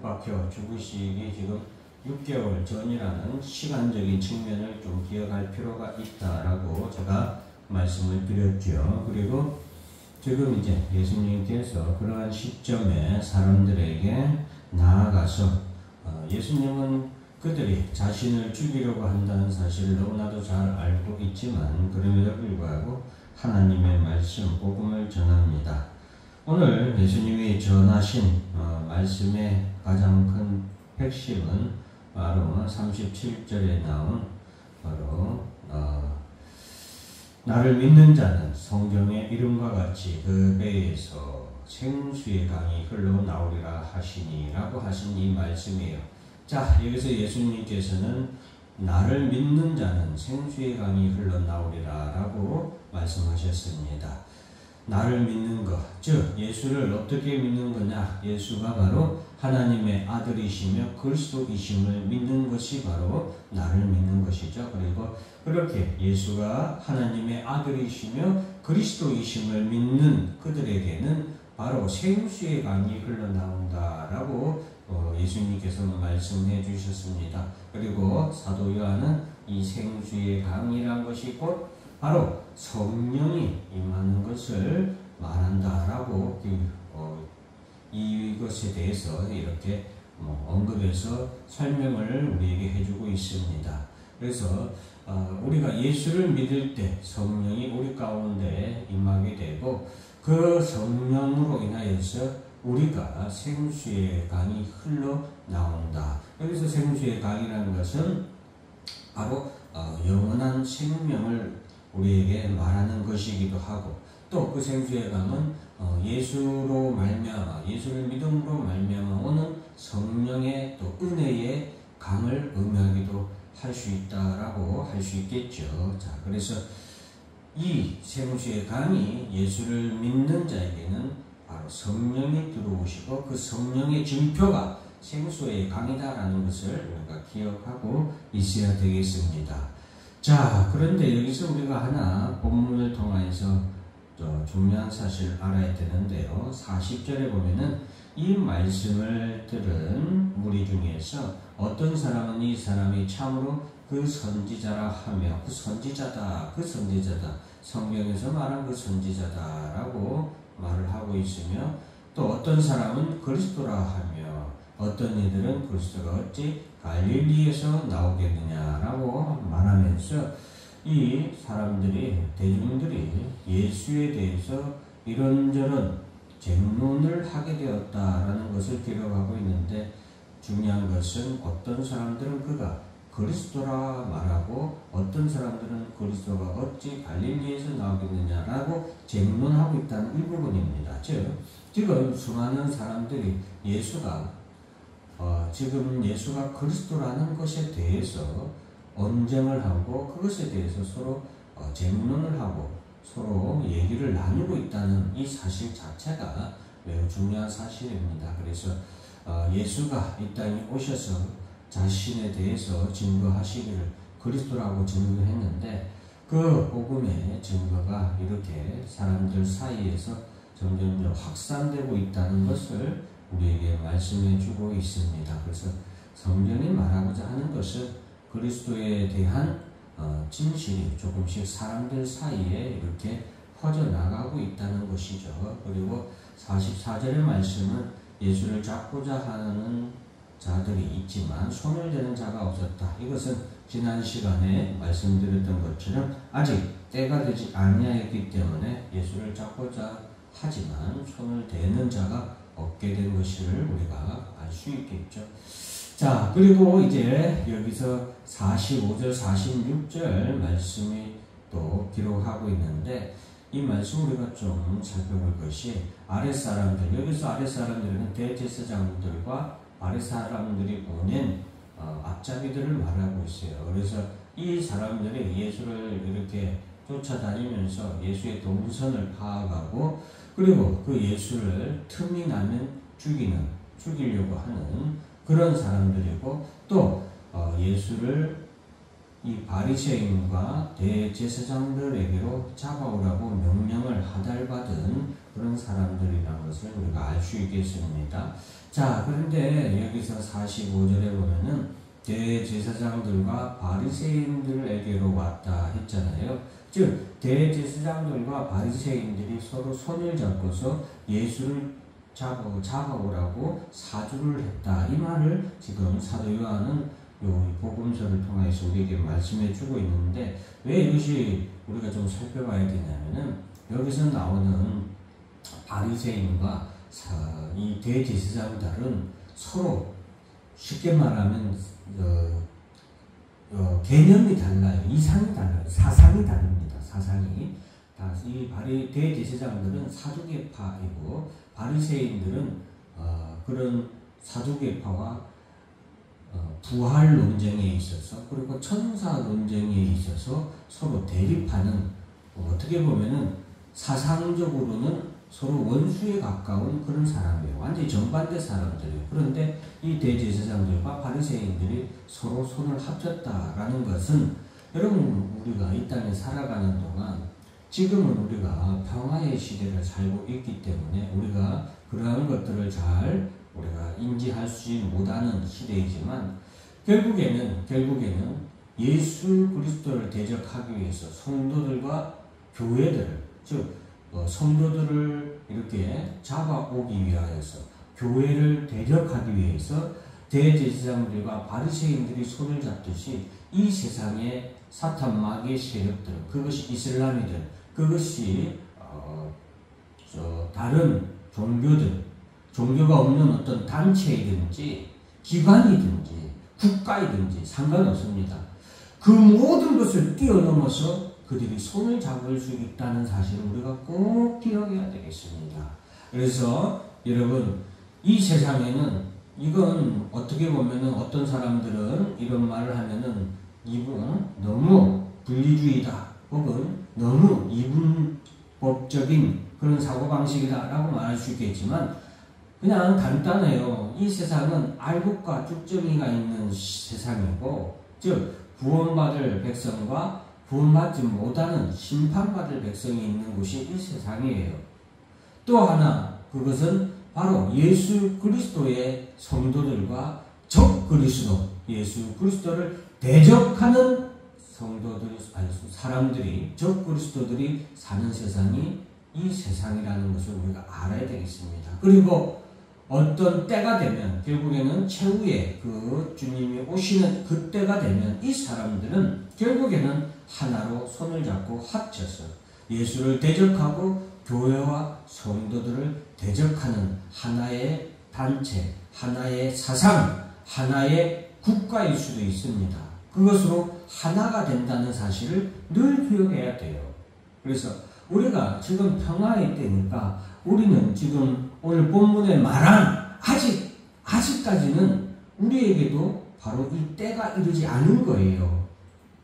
박혀 죽으시기 지금 6개월 전이라는 시간적인 측면을 좀 기억할 필요가 있다라고 제가 말씀을 드렸죠. 그리고 지금 이제 예수님께서 그러한 시점에 사람들에게 나아가서 예수님은 그들이 자신을 죽이려고 한다는 사실을 너무나도 잘 알고 있지만 그럼에도 불구하고 하나님의 말씀, 복음을 전합니다. 오늘 예수님이 전하신 말씀의 가장 큰 핵심은 바로 37절에 나온 바로 나를 믿는 자는 성경의 이름과 같이 그 배에서 생수의 강이 흘러나오리라 하시니 라고 하신 이 말씀이에요. 자, 여기서 예수님께서는 나를 믿는 자는 생수의 강이 흘러나오리라 라고 말씀하셨습니다. 나를 믿는 것, 즉 예수를 어떻게 믿는 거냐? 예수가 바로 하나님의 아들이시며 그리스도이심을 믿는 것이 바로 나를 믿는 것이죠. 그리고 그렇게 예수가 하나님의 아들이시며 그리스도이심을 믿는 그들에게는 바로 생수의 강이 흘러나온다라고 예수님께서 말씀해 주셨습니다. 그리고 사도 요한은 이 생수의 강이란 것이 곧 바로 성령이 임하는 것을 말한다라고 이것에 대해서 이렇게 언급해서 설명을 우리에게 해주고 있습니다. 그래서 우리가 예수를 믿을 때 성령이 우리 가운데 임하게 되고 그 성령으로 인하여서 우리가 생수의 강이 흘러나온다. 여기서 생수의 강이라는 것은 바로 영원한 생명을 우리에게 말하는 것이기도 하고 또 그 생수의 강은 예수로 말미암아 예수를 믿음으로 말미암아 오는 성령의 또 은혜의 강을 의미하기도 할 수 있다라고 할 수 있겠죠. 자, 그래서 이 생수의 강이 예수를 믿는 자에게는 바로 성령이 들어오시고 그 성령의 증표가 생수의 강이다라는 것을 우리가 기억하고 있어야 되겠습니다. 자, 그런데 여기서 우리가 하나 본문을 통해서 중요한 사실을 알아야 되는데요. 40절에 보면은 이 말씀을 들은 무리 중에서 어떤 사람은 이 사람이 참으로 그 선지자라 하며 그 선지자다 성경에서 말한 그 선지자다라고 말을 하고 있으며 또 어떤 사람은 그리스도라 하며 어떤 이들은 그리스도가 어찌 갈릴리에서 나오겠느냐라고 말하면서 이 사람들이 대중들이 예수에 대해서 이런저런 쟁론을 하게 되었다라는 것을 기록하고 있는데 중요한 것은 어떤 사람들은 그가 그리스도라 말하고 어떤 사람들은 그리스도가 어찌 갈릴리에서 나오겠느냐라고 쟁론하고 있다는 일부분입니다. 즉 지금 수많은 사람들이 지금 예수가 그리스도라는 것에 대해서 언쟁을 하고 그것에 대해서 서로 쟁론을 하고 서로 얘기를 나누고 있다는 이 사실 자체가 매우 중요한 사실입니다. 그래서 예수가 이 땅에 오셔서 자신에 대해서 증거하시기를 그리스도라고 증거했는데 그 복음의 증거가 이렇게 사람들 사이에서 점점 확산되고 있다는 것을 우리에게 말씀해 주고 있습니다. 그래서 성경이 말하고자 하는 것은 그리스도에 대한 진실이 조금씩 사람들 사이에 이렇게 퍼져나가고 있다는 것이죠. 그리고 44절의 말씀은 예수를 잡고자 하는 자들이 있지만 손을 대는 자가 없었다. 이것은 지난 시간에 말씀드렸던 것처럼 아직 때가 되지 아니하였기 때문에 예수를 잡고자 하지만 손을 대는 자가 없게 된 것을 우리가 알 수 있겠죠. 자, 그리고 이제 여기서 45절, 46절 말씀이 또 기록하고 있는데 이 말씀 우리가 좀 살펴볼 것이 아랫사람들, 여기서 아랫사람들은 대제사장들과 아랫사람들이 보낸 앞잡이들을 말하고 있어요. 그래서 이 사람들이 예수를 이렇게 쫓아다니면서 예수의 동선을 파악하고 그리고 그 예수를 틈이 나면 죽이려고 하는 그런 사람들이고 또 예수를 이 바리새인과 대제사장들에게로 잡아오라고 명령을 하달받은 그런 사람들이라는 것을 우리가 알 수 있겠습니다. 자, 그런데 여기서 45절에 보면은 대제사장들과 바리새인들에게로 왔다 했잖아요. 즉 대제사장들과 바리새인들이 서로 손을 잡고서 예수를 잡아오라고 사주를 했다. 이 말을 지금 사도 요한은 요 복음서를 통해서 우리에게 말씀해 주고 있는데, 왜 이것이 우리가 좀 살펴봐야 되냐면은 여기서 나오는 바리새인과 이 대제사장들은 서로 쉽게 말하면 개념이 달라요. 이상이 달라요. 사상이 다릅니다. 사상이. 이 대제사장들은 사두개파이고 바리새인들은 그런 사두개파와 부활 논쟁에 있어서, 그리고 천사 논쟁에 있어서 서로 대립하는, 어떻게 보면은 사상적으로는 서로 원수에 가까운 그런 사람이에요. 완전히 정반대 사람들이에요. 그런데 이 대제사장들과 바리새인들이 서로 손을 합쳤다라는 것은, 여러분, 우리가 이 땅에 살아가는 동안 지금은 우리가 평화의 시대를 살고 있기 때문에 우리가 그러한 것들을 잘 우리가 인지하지 못하는 시대이지만, 결국에는 예수 그리스도를 대적하기 위해서 성도들과 교회들을, 즉 성도들을 이렇게 잡아오기 위하여서, 교회를 대적하기 위해서 대제사장들과 바리새인들이 손을 잡듯이 이 세상의 사탄 마귀의 세력들, 그것이 이슬람이든 그것이 다른 종교가 없는 어떤 단체이든지 기관이든지 국가이든지 상관없습니다. 그 모든 것을 뛰어넘어서 그들이 손을 잡을 수 있다는 사실을 우리가 꼭 기억해야 되겠습니다. 그래서 여러분, 이 세상에는, 이건 어떻게 보면은 어떤 사람들은 이런 말을 하면은 이분 너무 분리주의다, 혹은 너무 이분법적인 그런 사고방식이다 라고 말할 수 있겠지만, 그냥 간단해요. 이 세상은 알곡과 쭉정이가 있는 세상이고, 즉 구원받을 백성과 구원받지 못하는 심판받을 백성이 있는 곳이 이 세상이에요. 또 하나, 그것은 바로 예수 그리스도의 성도들과 적 그리스도, 예수 그리스도를 대적하는 사람들이, 적 그리스도들이 사는 세상이 이 세상이라는 것을 우리가 알아야 되겠습니다. 그리고 어떤 때가 되면, 결국에는 최후의 그 주님이 오시는 그 때가 되면 이 사람들은 결국에는 하나로 손을 잡고 합쳐서 예수를 대적하고 교회와 성도들을 대적하는 하나의 단체, 하나의 사상, 하나의 국가일 수도 있습니다. 그것으로 하나가 된다는 사실을 늘 기억해야 돼요. 그래서 우리가 지금 평화의 때니까 우리는 지금 오늘 본문에 말한 아직까지는 우리에게도 바로 이 때가 이르지 않은 거예요.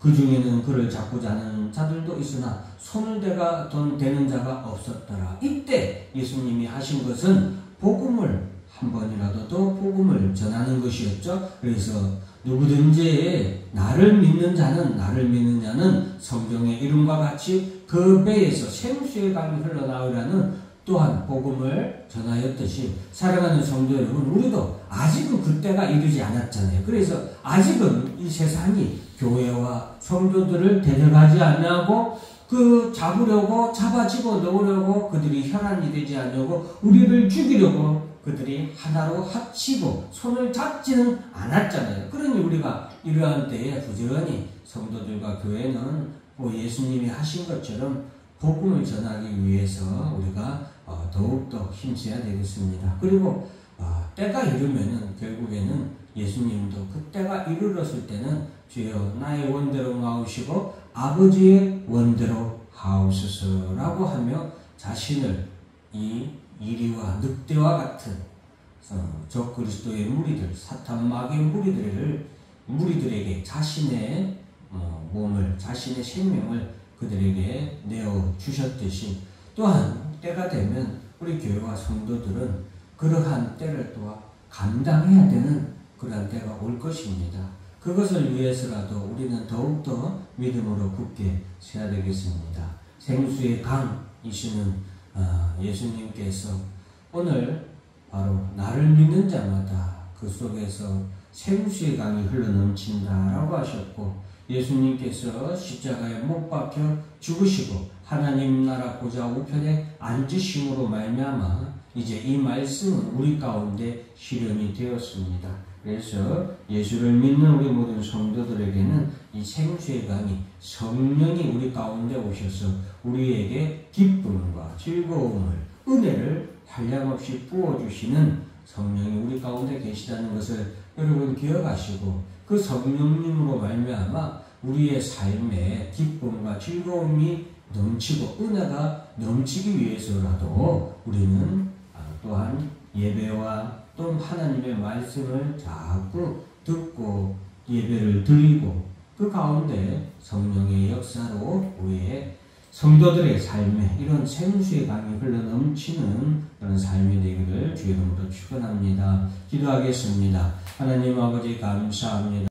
그 중에는 그를 잡고자 하는 자들도 있으나 손을 대는 자가 없었더라. 이때 예수님이 하신 것은 복음을 한 번이라도 더 복음을 전하는 것이었죠. 그래서 누구든지 나를 믿는 자는 성경의 이름과 같이 그 배에서 생수의 강이 흘러나오라는 또한 복음을 전하였듯이, 사랑하는 성도 여러분, 우리도 아직은 그때가 이르지 않았잖아요. 그래서 아직은 이 세상이 교회와 성도들을 대적하지 않냐고, 잡아지고 넣으려고 그들이 혈안이 되지 않으려고 우리를 죽이려고 그들이 하나로 합치고 손을 잡지는 않았잖아요. 그러니 우리가 이러한 때에 부지런히 성도들과 교회는 예수님이 하신 것처럼 복음을 전하기 위해서 우리가 더욱더 힘써야 되겠습니다. 그리고 때가 이르면은 결국에는 예수님도 그 때가 이르렀을 때는 주여 나의 원대로 나오시고 아버지의 원대로 하옵소서라고 하며 자신을 이 이리와 늑대와 같은 적 그리스도의 무리들, 사탄 마귀의 무리들에게 자신의 몸을, 자신의 생명을 그들에게 내어주셨듯이, 또한 때가 되면 우리 교회와 성도들은 그러한 때를 또한 감당해야 되는 그러한 때가 올 것입니다. 그것을 위해서라도 우리는 더욱더 믿음으로 굳게 서야 되겠습니다. 생수의 강이시는 예수님께서 오늘 바로 나를 믿는 자마다 그 속에서 생수의 강이 흘러넘친다라고 하셨고, 예수님께서 십자가에 못 박혀 죽으시고 하나님 나라 보좌 우편에 앉으심으로 말미암아 이제 이 말씀은 우리 가운데 실현이 되었습니다. 그래서 예수를 믿는 우리 모든 성도들에게는 이 생수의 강이 성령이 우리 가운데 오셔서 우리에게 기쁨과 즐거움을, 은혜를 한량없이 부어주시는 성령이 우리 가운데 계시다는 것을 여러분 기억하시고, 그 성령님으로 말미암아 우리의 삶에 기쁨과 즐거움이 넘치고 은혜가 넘치기 위해서라도 우리는 또한 예배와 또 하나님의 말씀을 자꾸 듣고 예배를 드리고, 그 가운데 성령의 역사로 우리의 성도들의 삶에 이런 생수의 강이 흘러넘치는 그런 삶이 되기를 주의 이름으로 축원합니다. 기도하겠습니다. 하나님 아버지 감사합니다.